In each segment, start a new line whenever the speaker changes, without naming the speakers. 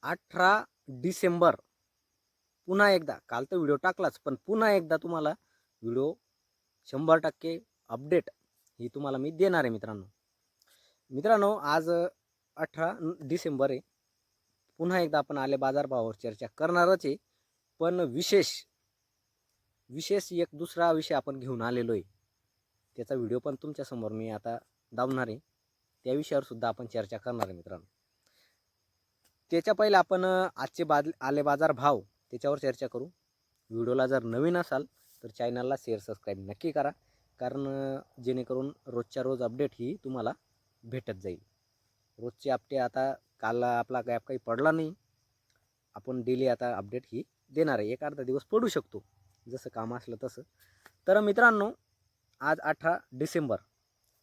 18 डिसेंबर पुन्हा एकदा, काल तर व्हिडिओ टाकलाच पण पुन्हा एकदा तुम्हाला व्हिडिओ 100% अपडेट ही तुम्हाला मी देणार आहे मित्रांनो. आज 18 डिसेंबर आहे. पुन्हा एकदा आपण आले बाजारभावावर चर्चा करणारच आहे, पण विशेष एक दुसरा विषय आपण घेऊन आलेलो आहे. त्याचा व्हिडिओ पण तुमच्यासमोर मी आता दावणार आहे. त्या विषयावर सुद्धा आपण चर्चा करणार आहे मित्रांनो. त्याच्या पहिले आपण आजचे आले बाजार भाव त्याच्यावर चर्चा करू. व्हिडिओला जर नवीन असाल तर चॅनलला शेअर सबस्क्राईब नक्की करा, कारण जेणेकरून रोजच्या रोज अपडेट ही तुम्हाला भेटत जाईल. रोजचे अपडेट आता काल आपला गॅप काही पडला नाही, आपण डेली आता अपडेट ही देणार आहे. एक अर्धा दिवस पडू शकतो जसं काम असलं तसं. तर मित्रांनो, आज 18 डिसेंबर,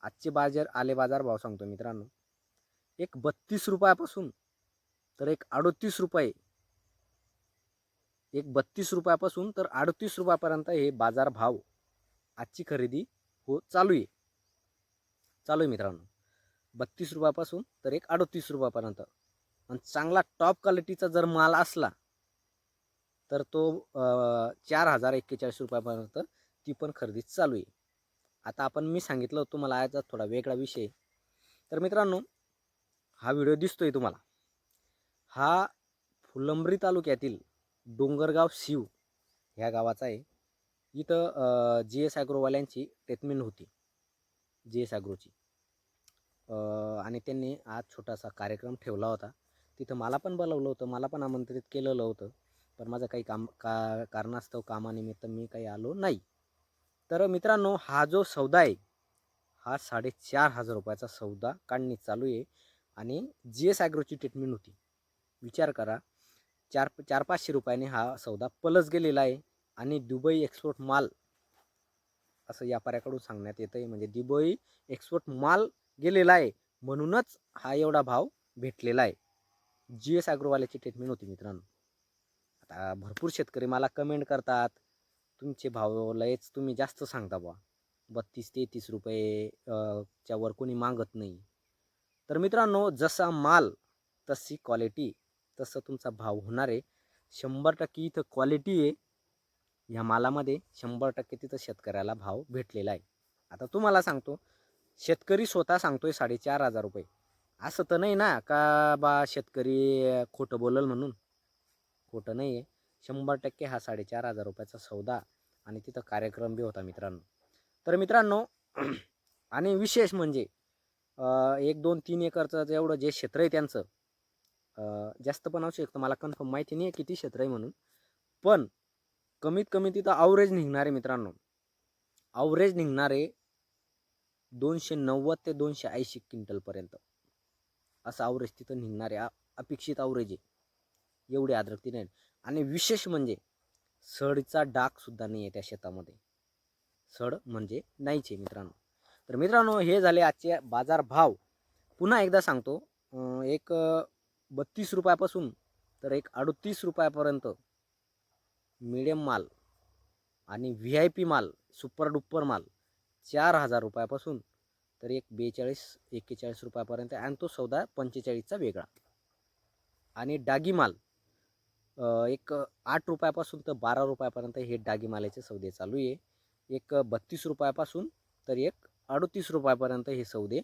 आजचे आले बाजार भाव सांगतो मित्रांनो. एक 32 रुपयापासून तर एक 38 रुपये, एक 32 रुपयापासून तर 38 रुपयापर्यंत हे बाजार भाव आजची खरेदी चालू आहे मित्रांनो. 32 रुपयापासून तर एक 38 रुपयापर्यंत. आणि चांगला टॉप क्वालिटीचा जर माल असला तर तो 4041 रुपयापर्यंत ती पण खरेदी चालू आहे. आता मी सांगितलं होतं तुम्हाला आजचा थोडा वेगळा विषय. तर मित्रांनो, हा व्हिडिओ दिसतोय तुम्हाला, हा फुलंब्री तालुक्यातील डोंगरगाव शिव ह्या गावाचा आहे. इथं GS ॲग्रोवाल्यांची ट्रीटमेंट होती, GS ॲग्रोची. आणि त्यांनी आज छोटासा कार्यक्रम ठेवला होता. तिथं मला पण बोलावलं होतं, मला पण आमंत्रित केलेलं होतं, पण माझं काही कारणास्तव कामानिमित्त मी काही आलो नाही. तर मित्रांनो, हा जो सौदा आहे हा 4,500 रुपयाचा सौदा काढणी चालू आहे. आणि GS ॲग्रोची ट्रीटमेंट होती. विचार करा, 400-500 रुपयाने हा सौदा पलस गेलेला आहे. आणि दुबई एक्सपोर्ट माल असं व्यापाऱ्याकडून सांगण्यात येतं आहे. म्हणजे दुबई एक्सपोर्ट माल गेलेला आहे म्हणूनच हा एवढा भाव भेटलेला आहे. GS ॲग्रोवाल्याची ट्रीटमेंट होती मित्रांनो. आता भरपूर शेतकरी मला कमेंट करतात, तुमचे भाव लयच तुम्ही जास्त सांगता बा, 32-33 रुपये च्या वर कोणी मागत नाही. तर मित्रांनो, जसा माल तशी क्वालिटी, तसं तुमचा भाव होणार आहे. 100% इथं क्वालिटी आहे ह्या मालामध्ये, 100% तिथं शेतकऱ्याला भाव भेटलेला आहे. आता तुम्हाला सांगतो, शेतकरी स्वतः सांगतोय 4,500 रुपये. असं तर नाही ना का बा शेतकरी खोटं बोलल म्हणून. खोटं नाही आहे. 100% हा 4,500 रुपयाचा सौदा आणि तिथं कार्यक्रम बी होता मित्रांनो. तर मित्रांनो, आणि विशेष म्हणजे 1-2-3 एकरचं एवढं जे क्षेत्र आहे त्यांचं, जास्त पण असू शकतं, मला कन्फर्म माहिती नाही आहे किती क्षेत्र आहे म्हणून, पण कमीत कमी तिथं ॲव्हरेज निघणारे मित्रांनो, ॲव्हरेज निघणारे 290 ते 280 क्विंटलपर्यंत असं ॲव्हरेज तिथं निघणारे अपेक्षित ॲव्हरेज आहे. एवढी आर्द्रकती नाही. आणि विशेष म्हणजे सडचा डाग सुद्धा नाही आहे त्या शेतामध्ये. सड म्हणजे नाहीच आहे मित्रांनो. तर मित्रांनो, हे झाले आजचे बाजार भाव. पुन्हा एकदा सांगतो, एक 32 रुपयापासून तर एक 38 रुपयापर्यंत मीडियम माल आणि VIP माल, सुपर डुप्पर माल 4,000 रुपयापासून तर एक 42-41 रुपयापर्यंत. आणि तो सौदा 45चा वेगळा. आणि डागी माल एक 8 रुपयापासून तर 12 रुपयापर्यंत हे डागी मालाचे सौदे चालू आहे. एक 32 रुपयापासून तर एक 38 रुपयापर्यंत हे सौदे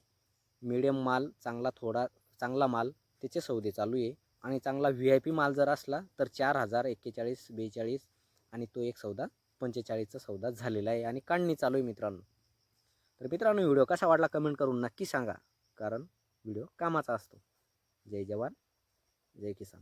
मीडियम माल, चांगला माल त्याचे सौदे चालू आहे. आणि चांगला VIP माल जर असला तर 4,000, 41, 42 आणि तो एक सौदा 45चा सौदा झालेला आहे आणि काढणी चालू आहे मित्रांनो. तर मित्रांनो, व्हिडिओ कसा वाटला कमेंट करून नक्की सांगा, कारण व्हिडिओ कामाचा असतो. जय जवान, जय किसान.